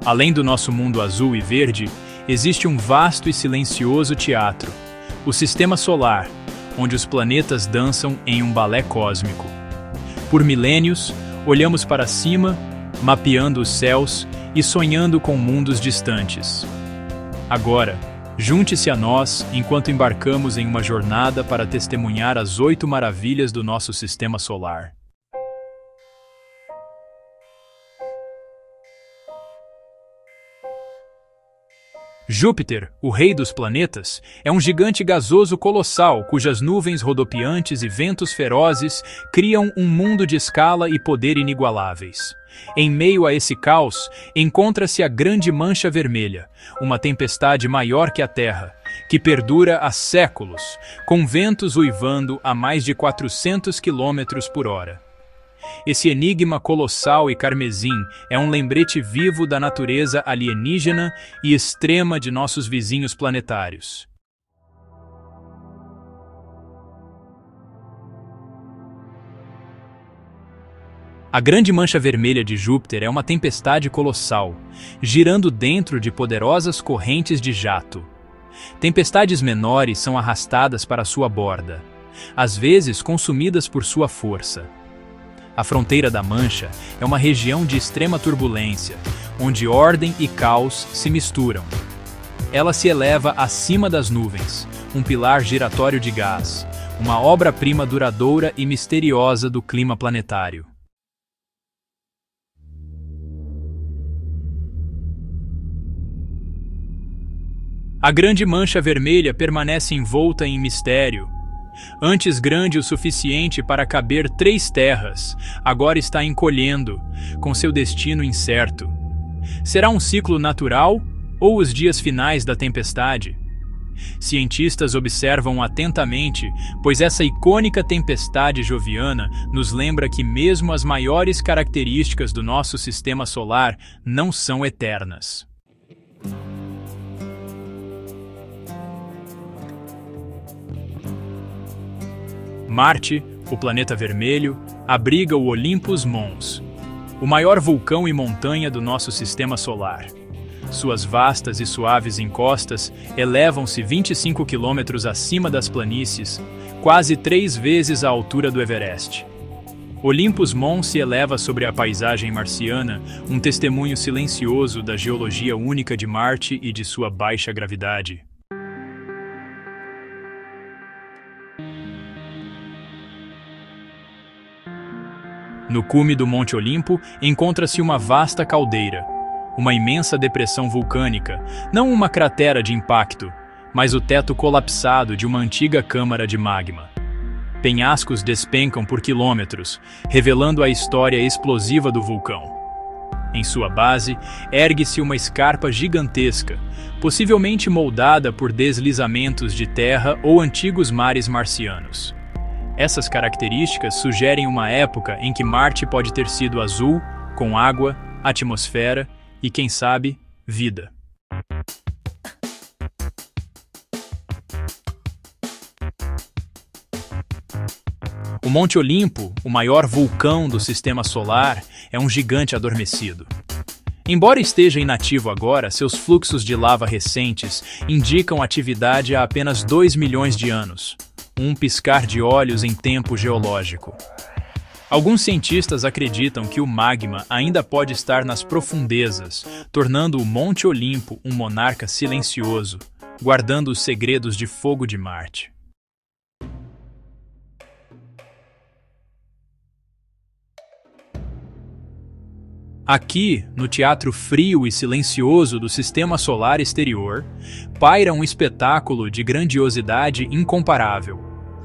Além do nosso mundo azul e verde, existe um vasto e silencioso teatro, o Sistema Solar, onde os planetas dançam em um balé cósmico. Por milênios, olhamos para cima, mapeando os céus e sonhando com mundos distantes. Agora, junte-se a nós enquanto embarcamos em uma jornada para testemunhar as 8 maravilhas do nosso Sistema Solar. Júpiter, o rei dos planetas, é um gigante gasoso colossal cujas nuvens rodopiantes e ventos ferozes criam um mundo de escala e poder inigualáveis. Em meio a esse caos, encontra-se a Grande Mancha Vermelha, uma tempestade maior que a Terra, que perdura há séculos, com ventos uivando a mais de 400 km por hora. Esse enigma colossal e carmesim é um lembrete vivo da natureza alienígena e extrema de nossos vizinhos planetários. A Grande Mancha Vermelha de Júpiter é uma tempestade colossal, girando dentro de poderosas correntes de jato. Tempestades menores são arrastadas para sua borda, às vezes consumidas por sua força. A fronteira da mancha é uma região de extrema turbulência, onde ordem e caos se misturam. Ela se eleva acima das nuvens, um pilar giratório de gás, uma obra-prima duradoura e misteriosa do clima planetário. A Grande Mancha Vermelha permanece envolta em mistério. Antes grande o suficiente para caber 3 terras, agora está encolhendo, com seu destino incerto. Será um ciclo natural ou os dias finais da tempestade? Cientistas observam atentamente, pois essa icônica tempestade joviana nos lembra que mesmo as maiores características do nosso sistema solar não são eternas. Marte, o planeta vermelho, abriga o Olympus Mons, o maior vulcão e montanha do nosso sistema solar. Suas vastas e suaves encostas elevam-se 25 quilômetros acima das planícies, quase 3 vezes a altura do Everest. Olympus Mons se eleva sobre a paisagem marciana, um testemunho silencioso da geologia única de Marte e de sua baixa gravidade. No cume do Monte Olimpo encontra-se uma vasta caldeira, uma imensa depressão vulcânica, não uma cratera de impacto, mas o teto colapsado de uma antiga câmara de magma. Penhascos despencam por quilômetros, revelando a história explosiva do vulcão. Em sua base, ergue-se uma escarpa gigantesca, possivelmente moldada por deslizamentos de terra ou antigos mares marcianos. Essas características sugerem uma época em que Marte pode ter sido azul, com água, atmosfera e, quem sabe, vida. O Monte Olimpo, o maior vulcão do Sistema Solar, é um gigante adormecido. Embora esteja inativo agora, seus fluxos de lava recentes indicam atividade há apenas 2 milhões de anos. Um piscar de olhos em tempo geológico. Alguns cientistas acreditam que o magma ainda pode estar nas profundezas, tornando o Monte Olimpo um monarca silencioso, guardando os segredos de fogo de Marte. Aqui, no teatro frio e silencioso do Sistema Solar Exterior, paira um espetáculo de grandiosidade incomparável.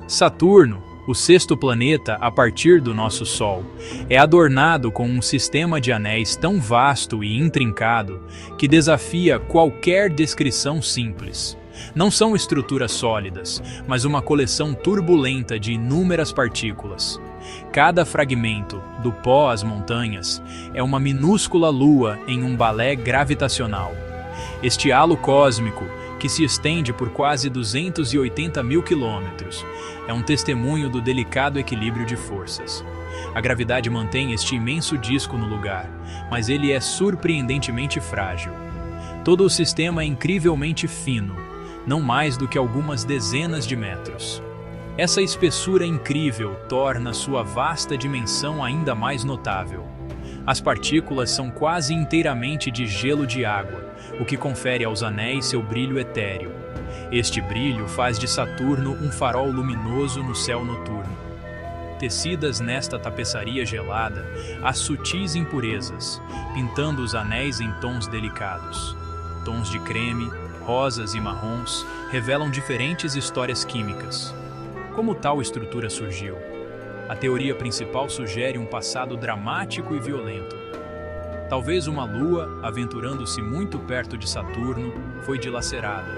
Saturno, o 6º planeta a partir do nosso Sol, é adornado com um sistema de anéis tão vasto e intrincado que desafia qualquer descrição simples. Não são estruturas sólidas, mas uma coleção turbulenta de inúmeras partículas. Cada fragmento, do pó às montanhas, é uma minúscula lua em um balé gravitacional. Este halo cósmico, que se estende por quase 280 mil quilômetros, é um testemunho do delicado equilíbrio de forças. A gravidade mantém este imenso disco no lugar, mas ele é surpreendentemente frágil. Todo o sistema é incrivelmente fino, não mais do que algumas dezenas de metros. Essa espessura incrível torna sua vasta dimensão ainda mais notável. As partículas são quase inteiramente de gelo de água, o que confere aos anéis seu brilho etéreo. Este brilho faz de Saturno um farol luminoso no céu noturno. Tecidas nesta tapeçaria gelada, há sutis impurezas, pintando os anéis em tons delicados. Tons de creme, rosas e marrons revelam diferentes histórias químicas. Como tal estrutura surgiu? A teoria principal sugere um passado dramático e violento. Talvez uma lua, aventurando-se muito perto de Saturno, foi dilacerada.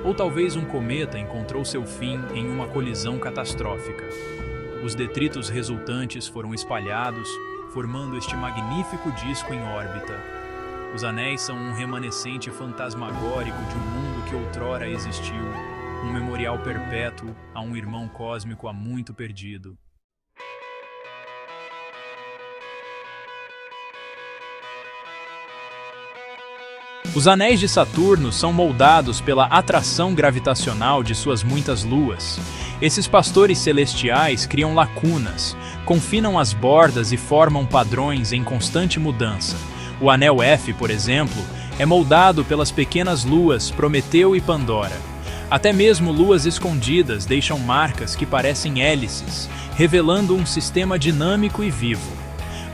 Ou talvez um cometa encontrou seu fim em uma colisão catastrófica. Os detritos resultantes foram espalhados, formando este magnífico disco em órbita. Os anéis são um remanescente fantasmagórico de um mundo que outrora existiu, um memorial perpétuo a um irmão cósmico há muito perdido. Os anéis de Saturno são moldados pela atração gravitacional de suas muitas luas. Esses pastores celestiais criam lacunas, confinam as bordas e formam padrões em constante mudança. O anel F, por exemplo, é moldado pelas pequenas luas Prometeu e Pandora. Até mesmo luas escondidas deixam marcas que parecem hélices, revelando um sistema dinâmico e vivo.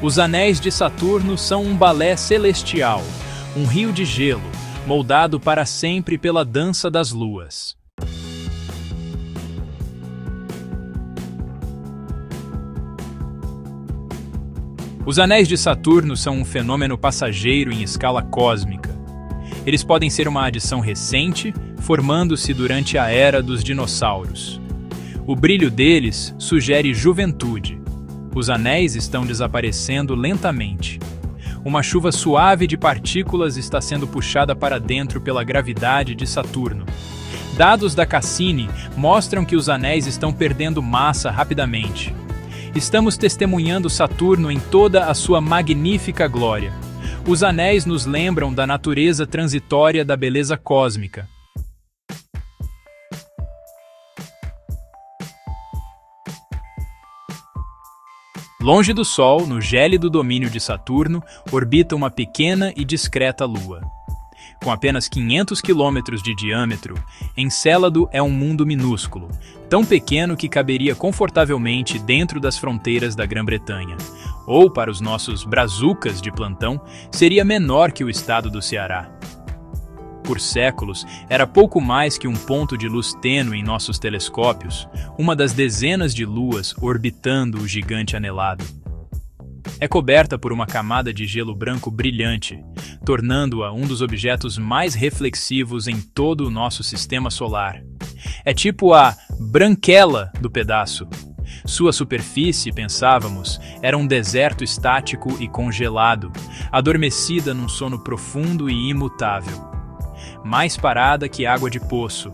Os anéis de Saturno são um balé celestial, um rio de gelo, moldado para sempre pela dança das luas. Os anéis de Saturno são um fenômeno passageiro em escala cósmica. Eles podem ser uma adição recente, formando-se durante a era dos dinossauros. O brilho deles sugere juventude. Os anéis estão desaparecendo lentamente. Uma chuva suave de partículas está sendo puxada para dentro pela gravidade de Saturno. Dados da Cassini mostram que os anéis estão perdendo massa rapidamente. Estamos testemunhando Saturno em toda a sua magnífica glória. Os anéis nos lembram da natureza transitória da beleza cósmica. Longe do Sol, no gélido domínio de Saturno, orbita uma pequena e discreta lua. Com apenas 500 quilômetros de diâmetro, Encélado é um mundo minúsculo, tão pequeno que caberia confortavelmente dentro das fronteiras da Grã-Bretanha. Ou, para os nossos brazucas de plantão, seria menor que o estado do Ceará. Por séculos, era pouco mais que um ponto de luz tênue em nossos telescópios, uma das dezenas de luas orbitando o gigante anelado. É coberta por uma camada de gelo branco brilhante, tornando-a um dos objetos mais reflexivos em todo o nosso sistema solar. É tipo a branquela do pedaço. Sua superfície, pensávamos, era um deserto estático e congelado, adormecida num sono profundo e imutável. Mais parada que água de poço.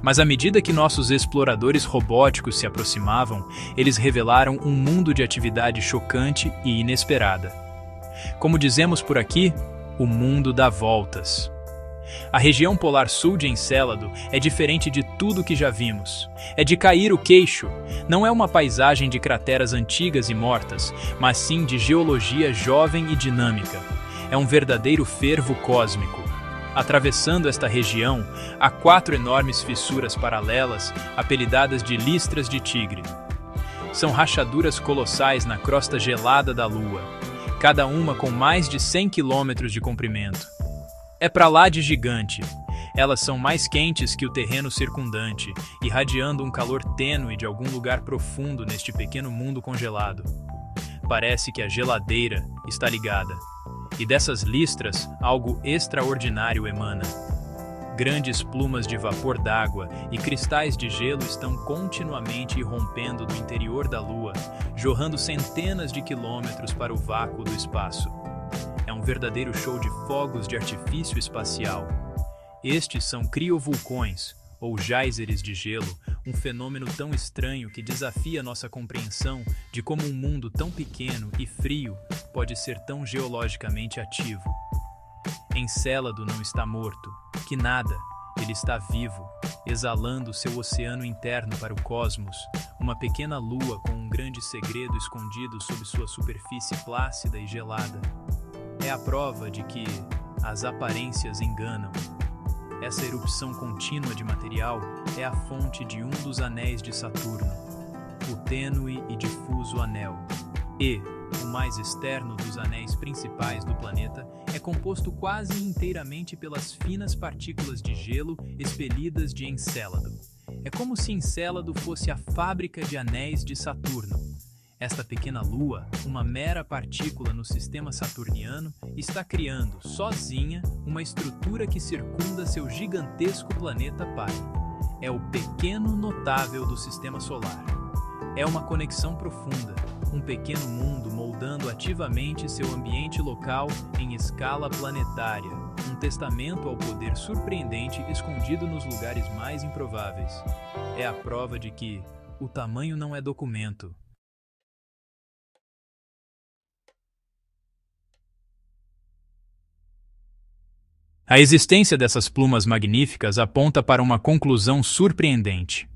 Mas à medida que nossos exploradores robóticos se aproximavam, eles revelaram um mundo de atividade chocante e inesperada. Como dizemos por aqui, o mundo dá voltas. A região polar sul de Encélado é diferente de tudo que já vimos. É de cair o queixo. Não é uma paisagem de crateras antigas e mortas, mas sim de geologia jovem e dinâmica. É um verdadeiro fervo cósmico. Atravessando esta região, há 4 enormes fissuras paralelas, apelidadas de listras de tigre. São rachaduras colossais na crosta gelada da Lua, cada uma com mais de 100 quilômetros de comprimento. É pra lá de gigante. Elas são mais quentes que o terreno circundante, irradiando um calor tênue de algum lugar profundo neste pequeno mundo congelado. Parece que a geladeira está ligada. E dessas listras, algo extraordinário emana. Grandes plumas de vapor d'água e cristais de gelo estão continuamente irrompendo do interior da Lua, jorrando centenas de quilômetros para o vácuo do espaço. É um verdadeiro show de fogos de artifício espacial. Estes são criovulcões, ou geysers de gelo, um fenômeno tão estranho que desafia nossa compreensão de como um mundo tão pequeno e frio pode ser tão geologicamente ativo. Encélado não está morto, que nada, ele está vivo, exalando seu oceano interno para o cosmos, uma pequena lua com um grande segredo escondido sob sua superfície plácida e gelada. É a prova de que as aparências enganam. Essa erupção contínua de material é a fonte de um dos anéis de Saturno, o tênue e difuso anel. E, o mais externo dos anéis principais do planeta, é composto quase inteiramente pelas finas partículas de gelo expelidas de Encélado. É como se Encélado fosse a fábrica de anéis de Saturno. Esta pequena lua, uma mera partícula no sistema saturniano, está criando, sozinha, uma estrutura que circunda seu gigantesco planeta pai. É o pequeno notável do sistema solar. É uma conexão profunda, um pequeno mundo moldando ativamente seu ambiente local em escala planetária, um testamento ao poder surpreendente escondido nos lugares mais improváveis. É a prova de que o tamanho não é documento. A existência dessas plumas magníficas aponta para uma conclusão surpreendente.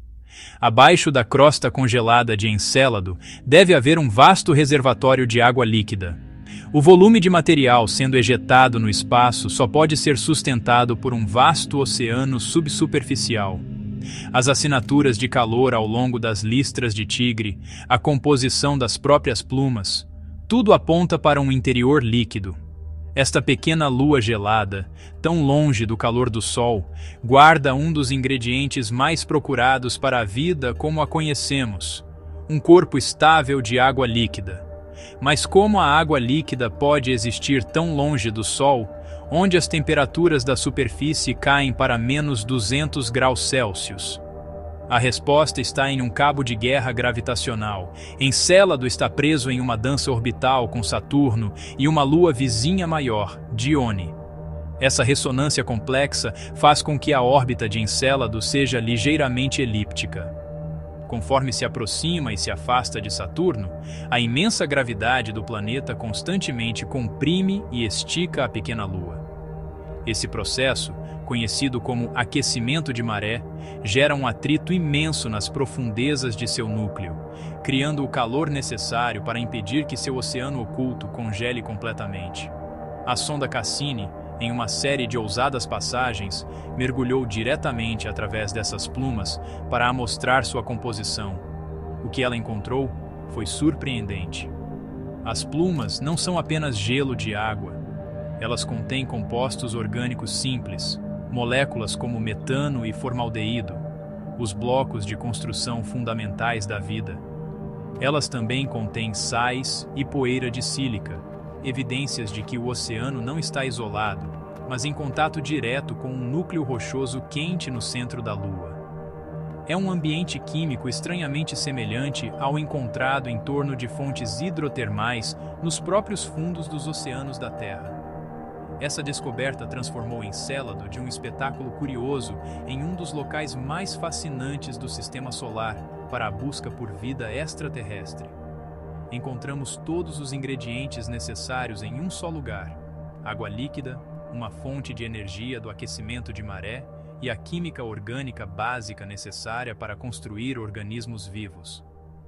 Abaixo da crosta congelada de Encélado deve haver um vasto reservatório de água líquida. O volume de material sendo ejetado no espaço só pode ser sustentado por um vasto oceano subsuperficial. As assinaturas de calor ao longo das listras de tigre, a composição das próprias plumas, tudo aponta para um interior líquido. Esta pequena lua gelada, tão longe do calor do sol, guarda um dos ingredientes mais procurados para a vida como a conhecemos, um corpo estável de água líquida. Mas como a água líquida pode existir tão longe do sol, onde as temperaturas da superfície caem para menos 200 graus Celsius? A resposta está em um cabo de guerra gravitacional. Encélado está preso em uma dança orbital com Saturno e uma lua vizinha maior, Dione. Essa ressonância complexa faz com que a órbita de Encélado seja ligeiramente elíptica. Conforme se aproxima e se afasta de Saturno, a imensa gravidade do planeta constantemente comprime e estica a pequena lua. Esse processo, conhecido como aquecimento de maré, gera um atrito imenso nas profundezas de seu núcleo, criando o calor necessário para impedir que seu oceano oculto congele completamente. A sonda Cassini, em uma série de ousadas passagens, mergulhou diretamente através dessas plumas para amostrar sua composição. O que ela encontrou foi surpreendente. As plumas não são apenas gelo de água. Elas contêm compostos orgânicos simples, moléculas como metano e formaldeído, os blocos de construção fundamentais da vida. Elas também contêm sais e poeira de sílica, evidências de que o oceano não está isolado, mas em contato direto com um núcleo rochoso quente no centro da Lua. É um ambiente químico estranhamente semelhante ao encontrado em torno de fontes hidrotermais nos próprios fundos dos oceanos da Terra. Essa descoberta transformou Encélado de um espetáculo curioso em um dos locais mais fascinantes do Sistema Solar para a busca por vida extraterrestre. Encontramos todos os ingredientes necessários em um só lugar: água líquida, uma fonte de energia do aquecimento de maré e a química orgânica básica necessária para construir organismos vivos.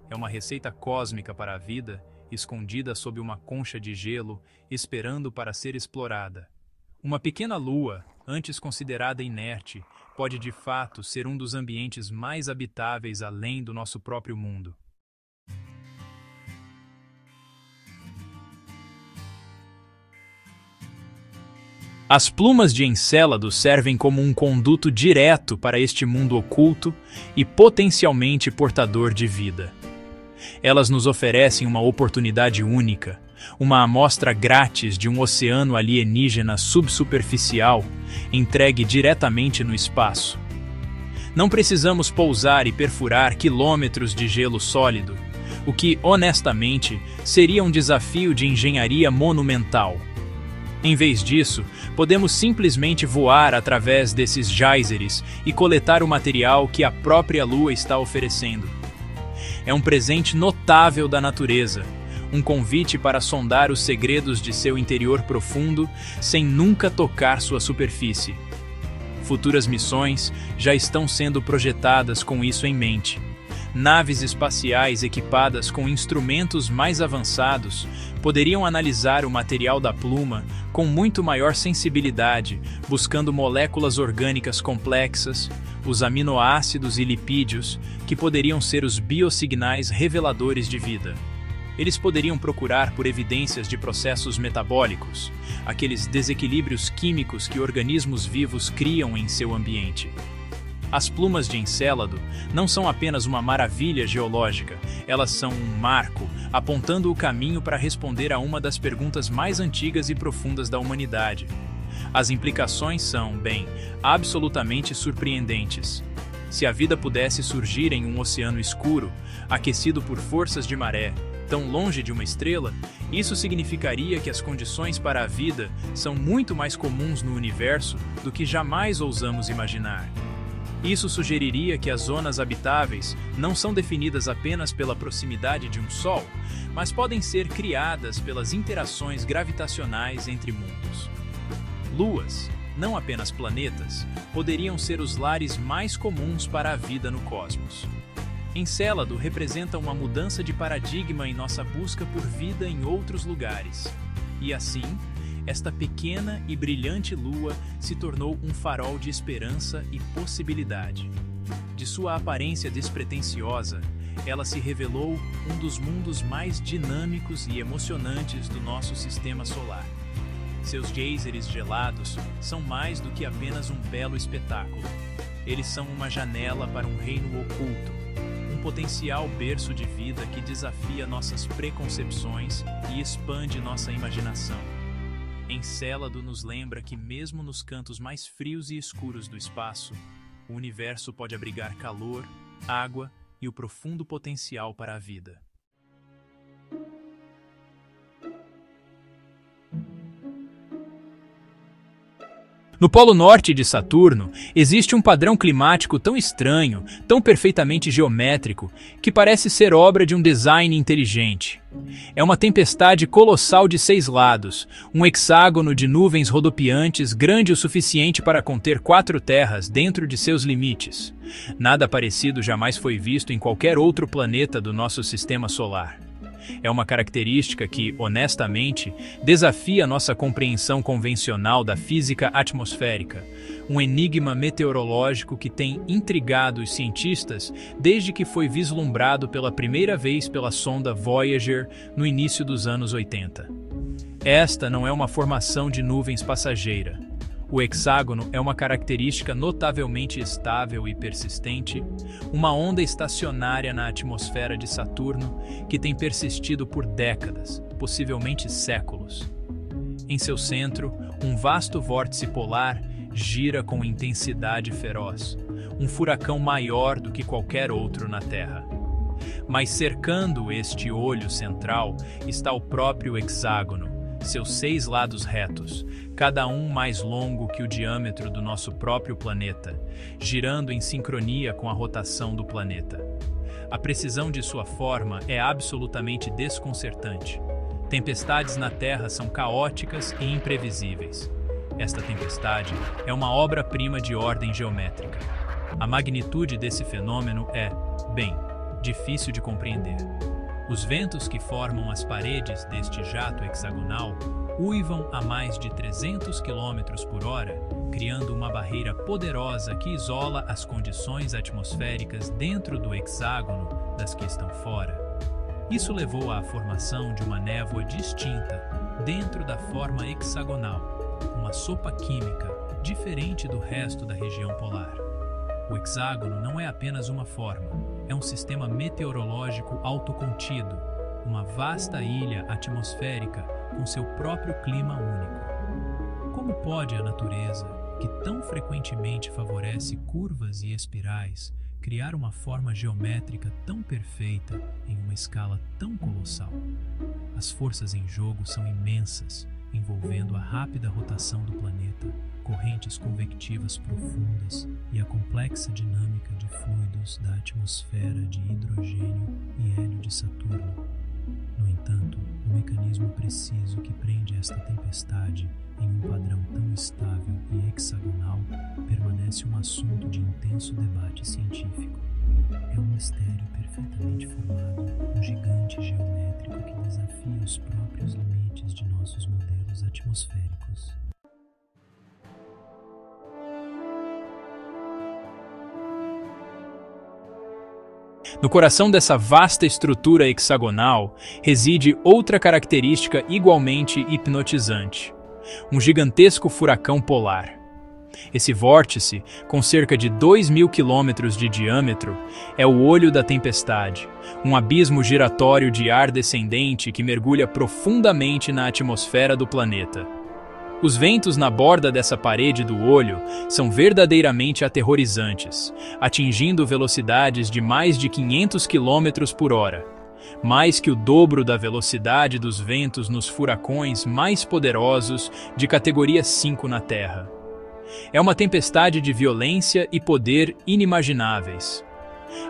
É uma receita cósmica para a vida, escondida sob uma concha de gelo, esperando para ser explorada. Uma pequena lua, antes considerada inerte, pode de fato ser um dos ambientes mais habitáveis além do nosso próprio mundo. As plumas de Encélado servem como um conduto direto para este mundo oculto e potencialmente portador de vida. Elas nos oferecem uma oportunidade única, uma amostra grátis de um oceano alienígena subsuperficial, entregue diretamente no espaço. Não precisamos pousar e perfurar quilômetros de gelo sólido, o que, honestamente, seria um desafio de engenharia monumental. Em vez disso, podemos simplesmente voar através desses geysers e coletar o material que a própria Lua está oferecendo. É um presente notável da natureza, um convite para sondar os segredos de seu interior profundo sem nunca tocar sua superfície. Futuras missões já estão sendo projetadas com isso em mente. Naves espaciais equipadas com instrumentos mais avançados poderiam analisar o material da pluma com muito maior sensibilidade, buscando moléculas orgânicas complexas, os aminoácidos e lipídios, que poderiam ser os biosignais reveladores de vida. Eles poderiam procurar por evidências de processos metabólicos, aqueles desequilíbrios químicos que organismos vivos criam em seu ambiente. As plumas de Encélado não são apenas uma maravilha geológica, elas são um marco, apontando o caminho para responder a uma das perguntas mais antigas e profundas da humanidade. As implicações são, bem, absolutamente surpreendentes. Se a vida pudesse surgir em um oceano escuro, aquecido por forças de maré, tão longe de uma estrela, isso significaria que as condições para a vida são muito mais comuns no universo do que jamais ousamos imaginar. Isso sugeriria que as zonas habitáveis não são definidas apenas pela proximidade de um Sol, mas podem ser criadas pelas interações gravitacionais entre mundos. Luas, não apenas planetas, poderiam ser os lares mais comuns para a vida no cosmos. Encélado representa uma mudança de paradigma em nossa busca por vida em outros lugares. E assim, esta pequena e brilhante lua se tornou um farol de esperança e possibilidade. De sua aparência despretensiosa, ela se revelou um dos mundos mais dinâmicos e emocionantes do nosso sistema solar. Seus geysers gelados são mais do que apenas um belo espetáculo. Eles são uma janela para um reino oculto, um potencial berço de vida que desafia nossas preconcepções e expande nossa imaginação. Encélado nos lembra que mesmo nos cantos mais frios e escuros do espaço, o universo pode abrigar calor, água e o profundo potencial para a vida. No Polo Norte de Saturno, existe um padrão climático tão estranho, tão perfeitamente geométrico, que parece ser obra de um design inteligente. É uma tempestade colossal de 6 lados, um hexágono de nuvens rodopiantes grande o suficiente para conter 4 terras dentro de seus limites. Nada parecido jamais foi visto em qualquer outro planeta do nosso sistema solar. É uma característica que, honestamente, desafia nossa compreensão convencional da física atmosférica, um enigma meteorológico que tem intrigado os cientistas desde que foi vislumbrado pela primeira vez pela sonda Voyager no início dos anos 80. Esta não é uma formação de nuvens passageira. O hexágono é uma característica notavelmente estável e persistente, uma onda estacionária na atmosfera de Saturno que tem persistido por décadas, possivelmente séculos. Em seu centro, um vasto vórtice polar gira com intensidade feroz, um furacão maior do que qualquer outro na Terra. Mas cercando este olho central está o próprio hexágono, seus 6 lados retos, cada um mais longo que o diâmetro do nosso próprio planeta, girando em sincronia com a rotação do planeta. A precisão de sua forma é absolutamente desconcertante. Tempestades na Terra são caóticas e imprevisíveis. Esta tempestade é uma obra-prima de ordem geométrica. A magnitude desse fenômeno é, bem, difícil de compreender. Os ventos que formam as paredes deste jato hexagonal uivam a mais de 300 km por hora, criando uma barreira poderosa que isola as condições atmosféricas dentro do hexágono das que estão fora. Isso levou à formação de uma névoa distinta dentro da forma hexagonal, uma sopa química diferente do resto da região polar. O hexágono não é apenas uma forma, é um sistema meteorológico autocontido, uma vasta ilha atmosférica com seu próprio clima único. Como pode a natureza, que tão frequentemente favorece curvas e espirais, criar uma forma geométrica tão perfeita em uma escala tão colossal? As forças em jogo são imensas envolvendo a rápida rotação do planeta, correntes convectivas profundas e a complexa dinâmica de fluidos da atmosfera de hidrogênio e hélio de Saturno. No entanto, o mecanismo preciso que prende esta tempestade em um padrão tão estável e hexagonal permanece um assunto de intenso debate científico. É um mistério perfeitamente formado, um gigante geométrico que desafia os próprios limites de nossos modelos atmosféricos. No coração dessa vasta estrutura hexagonal reside outra característica igualmente hipnotizante: um gigantesco furacão polar. Esse vórtice, com cerca de 2.000 quilômetros de diâmetro, é o olho da tempestade, um abismo giratório de ar descendente que mergulha profundamente na atmosfera do planeta. Os ventos na borda dessa parede do olho são verdadeiramente aterrorizantes, atingindo velocidades de mais de 500 km por hora, mais que o dobro da velocidade dos ventos nos furacões mais poderosos de categoria 5 na Terra. É uma tempestade de violência e poder inimagináveis.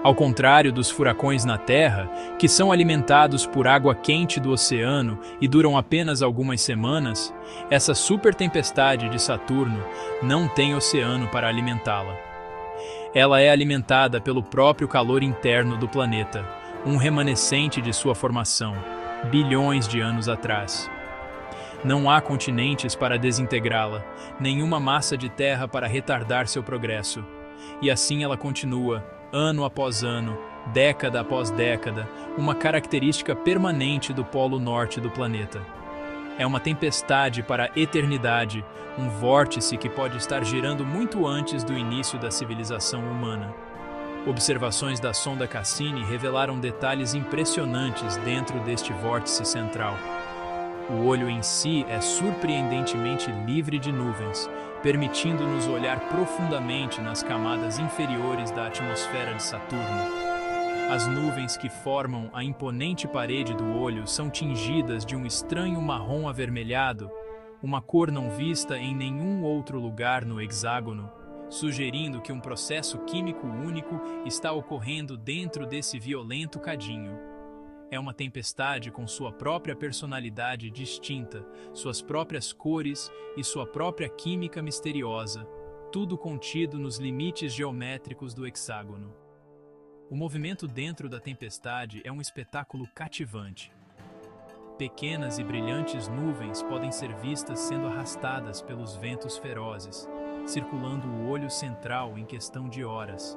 Ao contrário dos furacões na Terra, que são alimentados por água quente do oceano e duram apenas algumas semanas, essa supertempestade de Saturno não tem oceano para alimentá-la. Ela é alimentada pelo próprio calor interno do planeta, um remanescente de sua formação, bilhões de anos atrás. Não há continentes para desintegrá-la, nenhuma massa de terra para retardar seu progresso. E assim ela continua, ano após ano, década após década, uma característica permanente do polo norte do planeta. É uma tempestade para a eternidade, um vórtice que pode estar girando muito antes do início da civilização humana. Observações da sonda Cassini revelaram detalhes impressionantes dentro deste vórtice central. O olho em si é surpreendentemente livre de nuvens, permitindo-nos olhar profundamente nas camadas inferiores da atmosfera de Saturno. As nuvens que formam a imponente parede do olho são tingidas de um estranho marrom avermelhado, uma cor não vista em nenhum outro lugar no hexágono, sugerindo que um processo químico único está ocorrendo dentro desse violento cadinho. É uma tempestade com sua própria personalidade distinta, suas próprias cores e sua própria química misteriosa, tudo contido nos limites geométricos do hexágono. O movimento dentro da tempestade é um espetáculo cativante. Pequenas e brilhantes nuvens podem ser vistas sendo arrastadas pelos ventos ferozes, circulando o olho central em questão de horas.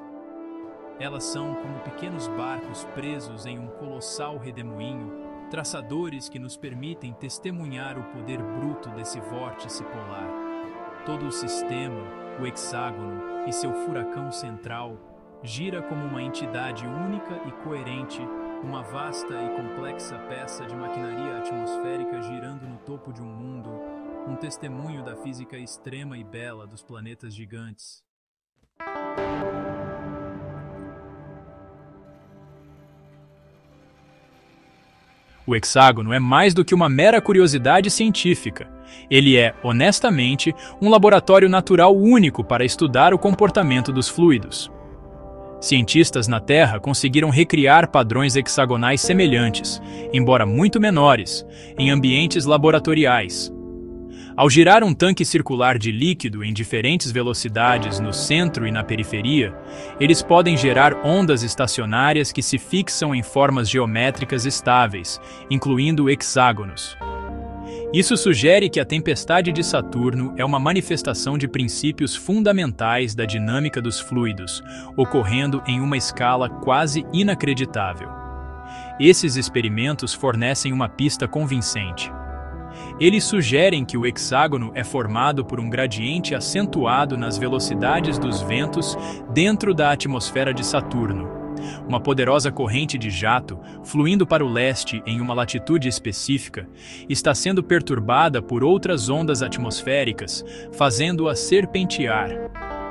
Elas são como pequenos barcos presos em um colossal redemoinho, traçadores que nos permitem testemunhar o poder bruto desse vórtice polar. Todo o sistema, o hexágono e seu furacão central, gira como uma entidade única e coerente, uma vasta e complexa peça de maquinaria atmosférica girando no topo de um mundo, um testemunho da física extrema e bela dos planetas gigantes. O hexágono é mais do que uma mera curiosidade científica. Ele é, honestamente, um laboratório natural único para estudar o comportamento dos fluidos. Cientistas na Terra conseguiram recriar padrões hexagonais semelhantes, embora muito menores, em ambientes laboratoriais. Ao girar um tanque circular de líquido em diferentes velocidades no centro e na periferia, eles podem gerar ondas estacionárias que se fixam em formas geométricas estáveis, incluindo hexágonos. Isso sugere que a tempestade de Saturno é uma manifestação de princípios fundamentais da dinâmica dos fluidos, ocorrendo em uma escala quase inacreditável. Esses experimentos fornecem uma pista convincente. Eles sugerem que o hexágono é formado por um gradiente acentuado nas velocidades dos ventos dentro da atmosfera de Saturno. Uma poderosa corrente de jato, fluindo para o leste em uma latitude específica, está sendo perturbada por outras ondas atmosféricas, fazendo-a serpentear.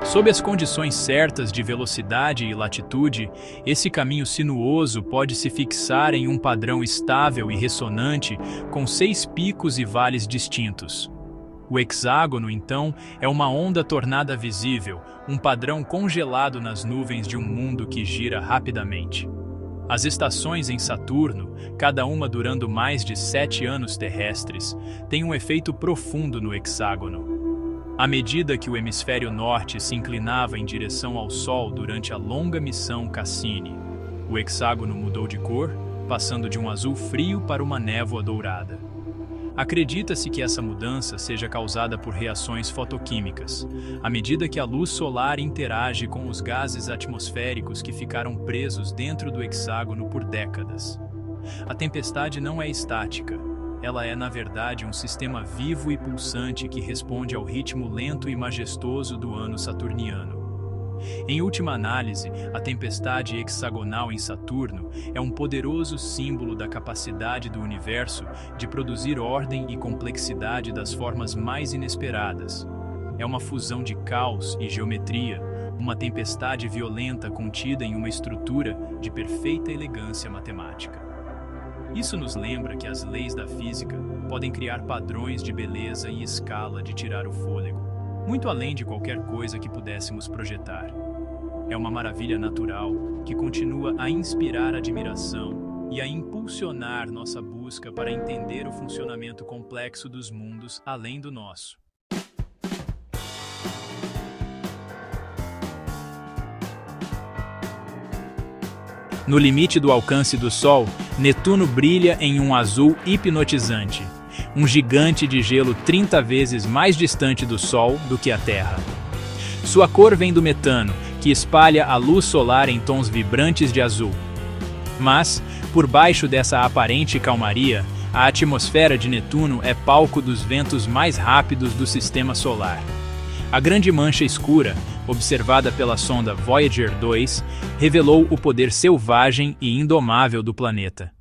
Sob as condições certas de velocidade e latitude, esse caminho sinuoso pode se fixar em um padrão estável e ressonante com 6 picos e vales distintos. O hexágono, então, é uma onda tornada visível, um padrão congelado nas nuvens de um mundo que gira rapidamente. As estações em Saturno, cada uma durando mais de 7 anos terrestres, têm um efeito profundo no hexágono. À medida que o hemisfério norte se inclinava em direção ao Sol durante a longa missão Cassini, o hexágono mudou de cor, passando de um azul frio para uma névoa dourada. Acredita-se que essa mudança seja causada por reações fotoquímicas, à medida que a luz solar interage com os gases atmosféricos que ficaram presos dentro do hexágono por décadas. A tempestade não é estática. Ela é, na verdade, um sistema vivo e pulsante que responde ao ritmo lento e majestoso do ano saturniano. Em última análise, a tempestade hexagonal em Saturno é um poderoso símbolo da capacidade do universo de produzir ordem e complexidade das formas mais inesperadas. É uma fusão de caos e geometria, uma tempestade violenta contida em uma estrutura de perfeita elegância matemática. Isso nos lembra que as leis da física podem criar padrões de beleza e escala de tirar o fôlego, muito além de qualquer coisa que pudéssemos projetar. É uma maravilha natural que continua a inspirar admiração e a impulsionar nossa busca para entender o funcionamento complexo dos mundos além do nosso. No limite do alcance do Sol, Netuno brilha em um azul hipnotizante, um gigante de gelo 30 vezes mais distante do Sol do que a Terra. Sua cor vem do metano, que espalha a luz solar em tons vibrantes de azul. Mas, por baixo dessa aparente calmaria, a atmosfera de Netuno é palco dos ventos mais rápidos do sistema solar. A grande mancha escura, observada pela sonda Voyager 2, revelou o poder selvagem e indomável do planeta.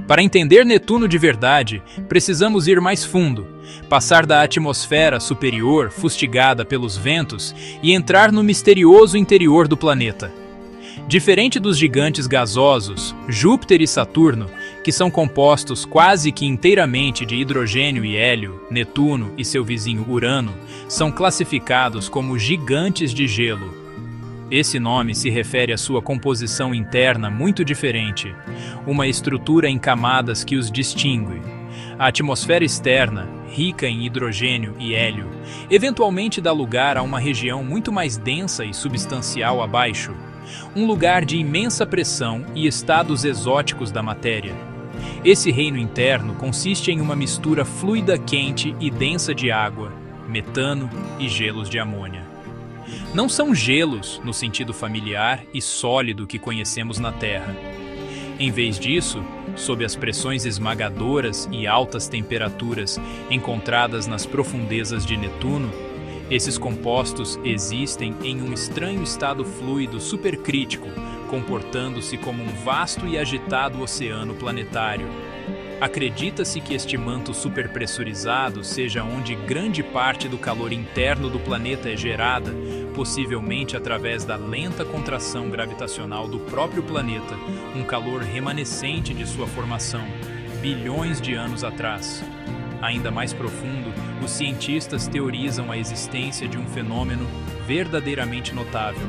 Para entender Netuno de verdade, precisamos ir mais fundo, passar da atmosfera superior, fustigada pelos ventos, e entrar no misterioso interior do planeta. Diferente dos gigantes gasosos, Júpiter e Saturno, que são compostos quase que inteiramente de hidrogênio e hélio, Netuno e seu vizinho Urano são classificados como gigantes de gelo. Esse nome se refere à sua composição interna muito diferente, uma estrutura em camadas que os distingue. A atmosfera externa, rica em hidrogênio e hélio, eventualmente dá lugar a uma região muito mais densa e substancial abaixo, um lugar de imensa pressão e estados exóticos da matéria. Esse reino interno consiste em uma mistura fluida quente e densa de água, metano e gelos de amônia. Não são gelos no sentido familiar e sólido que conhecemos na Terra. Em vez disso, sob as pressões esmagadoras e altas temperaturas encontradas nas profundezas de Netuno, esses compostos existem em um estranho estado fluido supercrítico, comportando-se como um vasto e agitado oceano planetário. Acredita-se que este manto superpressurizado seja onde grande parte do calor interno do planeta é gerada, possivelmente através da lenta contração gravitacional do próprio planeta, um calor remanescente de sua formação, bilhões de anos atrás. Ainda mais profundo, os cientistas teorizam a existência de um fenômeno verdadeiramente notável,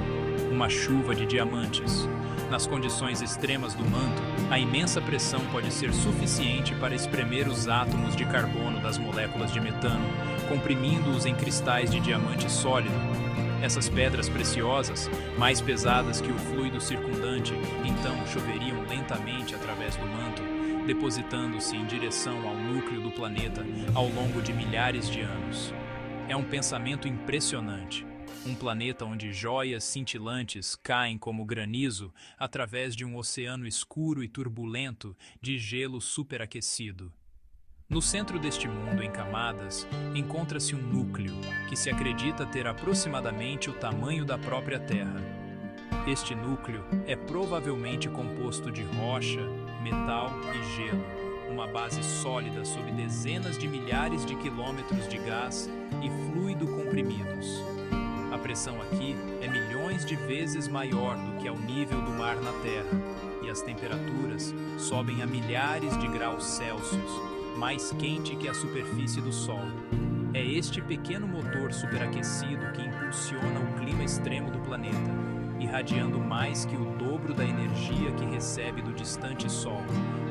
uma chuva de diamantes. Nas condições extremas do manto, a imensa pressão pode ser suficiente para espremer os átomos de carbono das moléculas de metano, comprimindo-os em cristais de diamante sólido. Essas pedras preciosas, mais pesadas que o fluido circundante, então choveriam lentamente através do manto, depositando-se em direção ao núcleo do planeta ao longo de milhares de anos. É um pensamento impressionante. Um planeta onde joias cintilantes caem como granizo através de um oceano escuro e turbulento de gelo superaquecido. No centro deste mundo em camadas, encontra-se um núcleo que se acredita ter aproximadamente o tamanho da própria Terra. Este núcleo é provavelmente composto de rocha, metal e gelo, uma base sólida sob dezenas de milhares de quilômetros de gás e fluido comprimidos. A pressão aqui é milhões de vezes maior do que ao nível do mar na Terra, e as temperaturas sobem a milhares de graus Celsius, mais quente que a superfície do Sol. É este pequeno motor superaquecido que impulsiona o clima extremo do planeta, irradiando mais que o dobro da energia que recebe do distante Sol,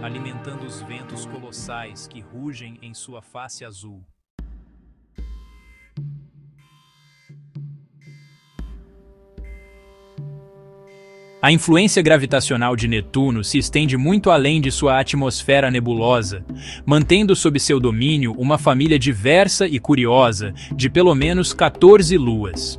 alimentando os ventos colossais que rugem em sua face azul. A influência gravitacional de Netuno se estende muito além de sua atmosfera nebulosa, mantendo sob seu domínio uma família diversa e curiosa de pelo menos 14 luas.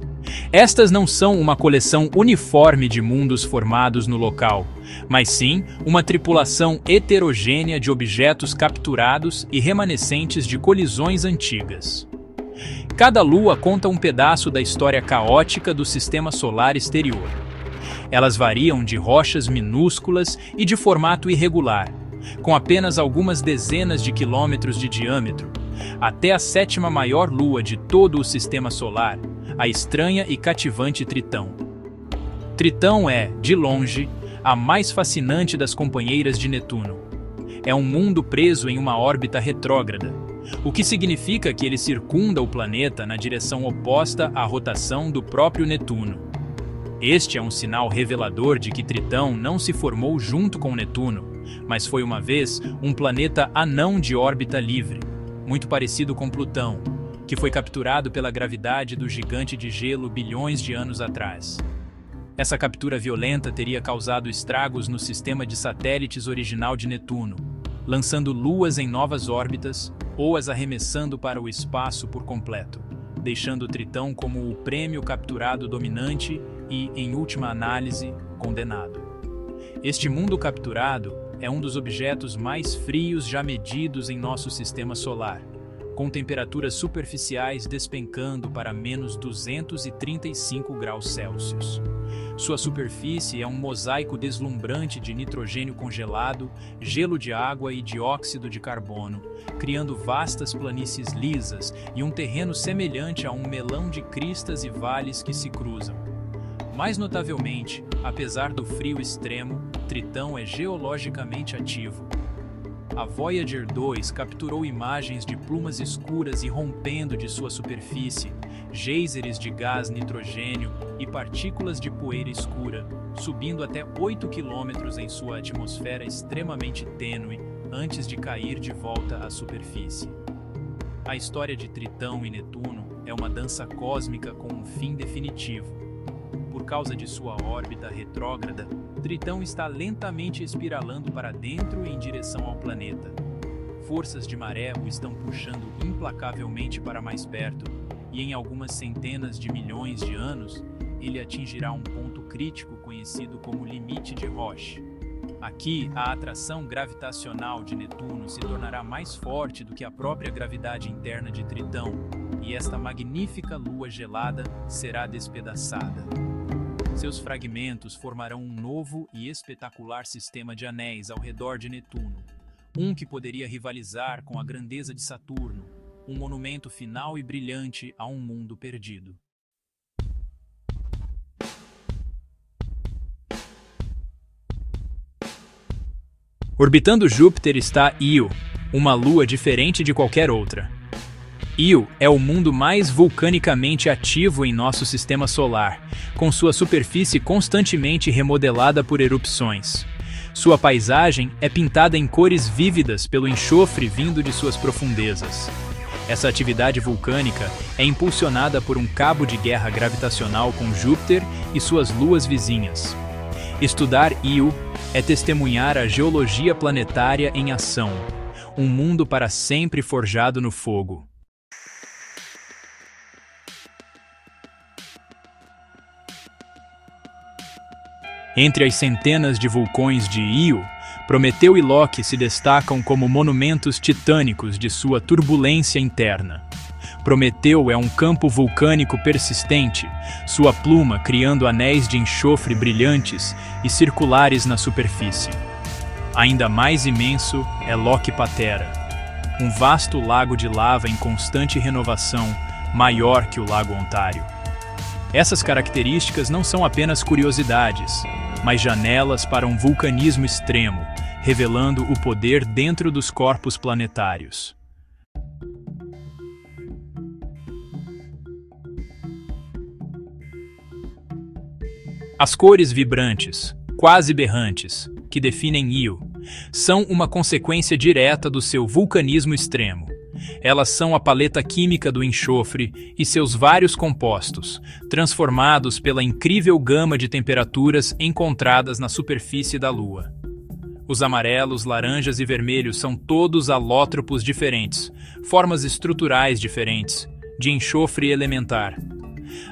Estas não são uma coleção uniforme de mundos formados no local, mas sim uma tripulação heterogênea de objetos capturados e remanescentes de colisões antigas. Cada lua conta um pedaço da história caótica do sistema solar exterior. Elas variam de rochas minúsculas e de formato irregular, com apenas algumas dezenas de quilômetros de diâmetro, até a sétima maior lua de todo o sistema solar, a estranha e cativante Tritão. Tritão é, de longe, a mais fascinante das companheiras de Netuno. É um mundo preso em uma órbita retrógrada, o que significa que ele circunda o planeta na direção oposta à rotação do próprio Netuno. Este é um sinal revelador de que Tritão não se formou junto com Netuno, mas foi uma vez um planeta anão de órbita livre, muito parecido com Plutão, que foi capturado pela gravidade do gigante de gelo bilhões de anos atrás. Essa captura violenta teria causado estragos no sistema de satélites original de Netuno, lançando luas em novas órbitas ou as arremessando para o espaço por completo, deixando Tritão como o prêmio capturado dominante e, em última análise, condenado. Este mundo capturado é um dos objetos mais frios já medidos em nosso sistema solar, com temperaturas superficiais despencando para menos 235 graus Celsius. Sua superfície é um mosaico deslumbrante de nitrogênio congelado, gelo de água e dióxido de carbono, criando vastas planícies lisas e um terreno semelhante a um melão de cristas e vales que se cruzam. Mais notavelmente, apesar do frio extremo, Tritão é geologicamente ativo. A Voyager 2 capturou imagens de plumas escuras irrompendo de sua superfície, géiseres de gás nitrogênio e partículas de poeira escura, subindo até 8 quilômetros em sua atmosfera extremamente tênue antes de cair de volta à superfície. A história de Tritão e Netuno é uma dança cósmica com um fim definitivo. Por causa de sua órbita retrógrada, Tritão está lentamente espiralando para dentro em direção ao planeta. Forças de maré o estão puxando implacavelmente para mais perto, e em algumas centenas de milhões de anos, ele atingirá um ponto crítico conhecido como limite de Roche. Aqui, a atração gravitacional de Netuno se tornará mais forte do que a própria gravidade interna de Tritão, e esta magnífica lua gelada será despedaçada. Seus fragmentos formarão um novo e espetacular sistema de anéis ao redor de Netuno, um que poderia rivalizar com a grandeza de Saturno, um monumento final e brilhante a um mundo perdido. Orbitando Júpiter está Io, uma lua diferente de qualquer outra. Io é o mundo mais vulcanicamente ativo em nosso sistema solar, com sua superfície constantemente remodelada por erupções. Sua paisagem é pintada em cores vívidas pelo enxofre vindo de suas profundezas. Essa atividade vulcânica é impulsionada por um cabo de guerra gravitacional com Júpiter e suas luas vizinhas. Estudar Io é testemunhar a geologia planetária em ação, um mundo para sempre forjado no fogo. Entre as centenas de vulcões de Io, Prometeu e Loki se destacam como monumentos titânicos de sua turbulência interna. Prometeu é um campo vulcânico persistente, sua pluma criando anéis de enxofre brilhantes e circulares na superfície. Ainda mais imenso é Loch Patera, um vasto lago de lava em constante renovação, maior que o Lago Ontário. Essas características não são apenas curiosidades, mas janelas para um vulcanismo extremo, revelando o poder dentro dos corpos planetários. As cores vibrantes, quase berrantes, que definem Io, são uma consequência direta do seu vulcanismo extremo. Elas são a paleta química do enxofre e seus vários compostos, transformados pela incrível gama de temperaturas encontradas na superfície da Lua. Os amarelos, laranjas e vermelhos são todos alótropos diferentes, formas estruturais diferentes, de enxofre elementar.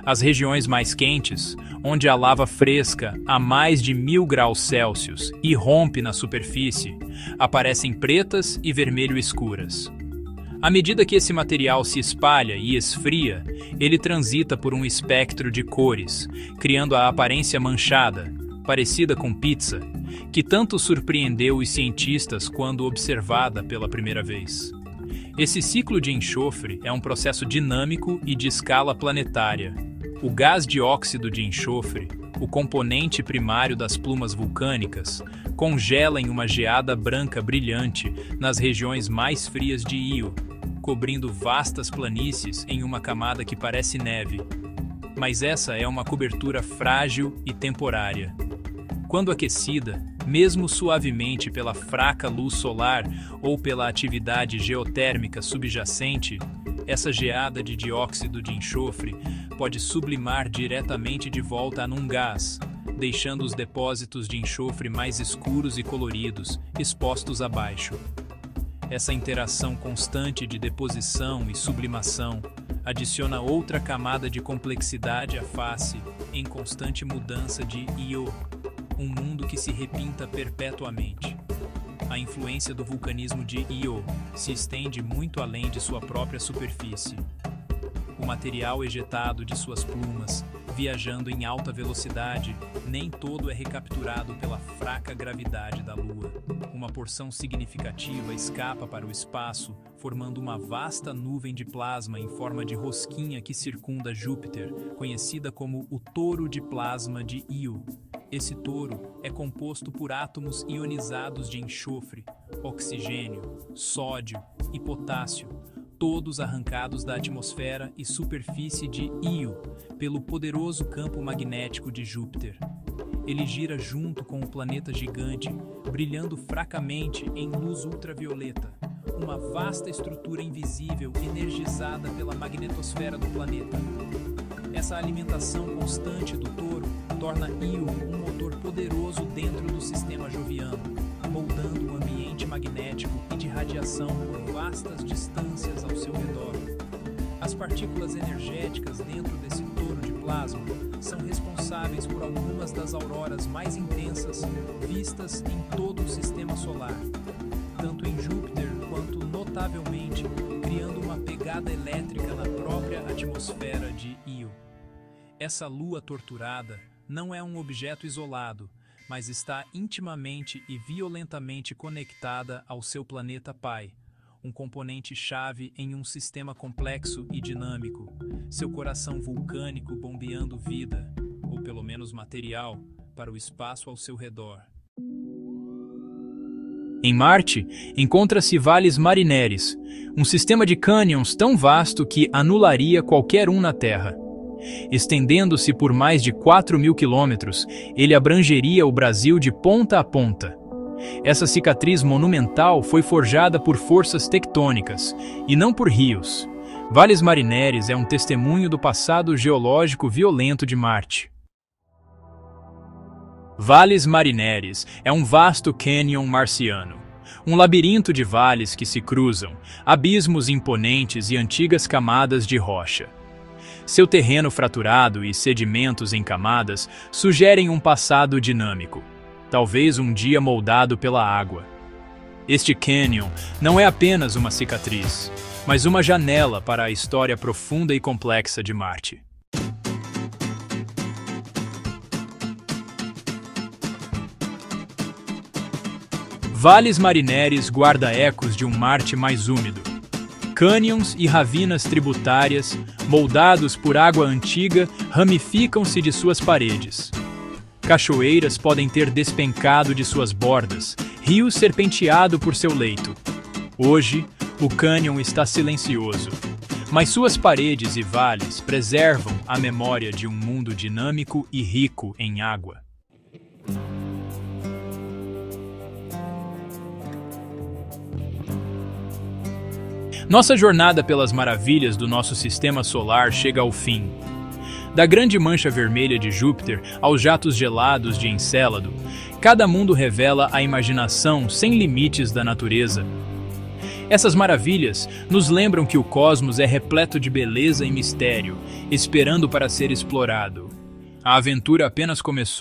As regiões mais quentes, onde a lava fresca a mais de 1000 graus Celsius irrompe na superfície, aparecem pretas e vermelho escuras. À medida que esse material se espalha e esfria, ele transita por um espectro de cores, criando a aparência manchada, parecida com pizza, que tanto surpreendeu os cientistas quando observada pela primeira vez. Esse ciclo de enxofre é um processo dinâmico e de escala planetária. O gás dióxido de enxofre, o componente primário das plumas vulcânicas, congela em uma geada branca brilhante nas regiões mais frias de Io, cobrindo vastas planícies em uma camada que parece neve. Mas essa é uma cobertura frágil e temporária. Quando aquecida, mesmo suavemente pela fraca luz solar ou pela atividade geotérmica subjacente, essa geada de dióxido de enxofre pode sublimar diretamente de volta num gás, deixando os depósitos de enxofre mais escuros e coloridos, expostos abaixo. Essa interação constante de deposição e sublimação adiciona outra camada de complexidade à face em constante mudança de Io, um mundo que se repinta perpetuamente. A influência do vulcanismo de Io se estende muito além de sua própria superfície. O material ejetado de suas plumas, viajando em alta velocidade, nem todo é recapturado pela fraca gravidade da Lua. Uma porção significativa escapa para o espaço, formando uma vasta nuvem de plasma em forma de rosquinha que circunda Júpiter, conhecida como o touro de plasma de Io. Esse touro é composto por átomos ionizados de enxofre, oxigênio, sódio e potássio, todos arrancados da atmosfera e superfície de Io pelo poderoso campo magnético de Júpiter. Ele gira junto com o planeta gigante, brilhando fracamente em luz ultravioleta, uma vasta estrutura invisível energizada pela magnetosfera do planeta. Essa alimentação constante do touro torna Io um motor poderoso dentro do sistema joviano, moldando um ambiente magnético e de radiação por vastas distâncias ao seu redor. As partículas energéticas dentro desse touro de plasma são responsáveis por algumas das auroras mais intensas vistas em todo o sistema solar, tanto em Júpiter quanto notavelmente criando uma pegada elétrica na própria atmosfera de Io. Essa lua torturada não é um objeto isolado, mas está intimamente e violentamente conectada ao seu planeta pai, um componente-chave em um sistema complexo e dinâmico, seu coração vulcânico bombeando vida, ou pelo menos material, para o espaço ao seu redor. Em Marte, encontra-se Valles Marineris, um sistema de cânions tão vasto que anularia qualquer um na Terra. Estendendo-se por mais de 4.000 quilômetros, ele abrangeria o Brasil de ponta a ponta. Essa cicatriz monumental foi forjada por forças tectônicas, e não por rios. Valles Marineris é um testemunho do passado geológico violento de Marte. Valles Marineris é um vasto cânion marciano, um labirinto de vales que se cruzam, abismos imponentes e antigas camadas de rocha. Seu terreno fraturado e sedimentos em camadas sugerem um passado dinâmico, talvez um dia moldado pela água. Este cânion não é apenas uma cicatriz, mas uma janela para a história profunda e complexa de Marte. Vales Marineris guarda ecos de um Marte mais úmido. Cânions e ravinas tributárias, moldados por água antiga, ramificam-se de suas paredes. Cachoeiras podem ter despencado de suas bordas, rios serpenteado por seu leito. Hoje, o cânion está silencioso, mas suas paredes e vales preservam a memória de um mundo dinâmico e rico em água. Nossa jornada pelas maravilhas do nosso sistema solar chega ao fim. Da grande mancha vermelha de Júpiter aos jatos gelados de Encélado, cada mundo revela a imaginação sem limites da natureza. Essas maravilhas nos lembram que o cosmos é repleto de beleza e mistério, esperando para ser explorado. A aventura apenas começou.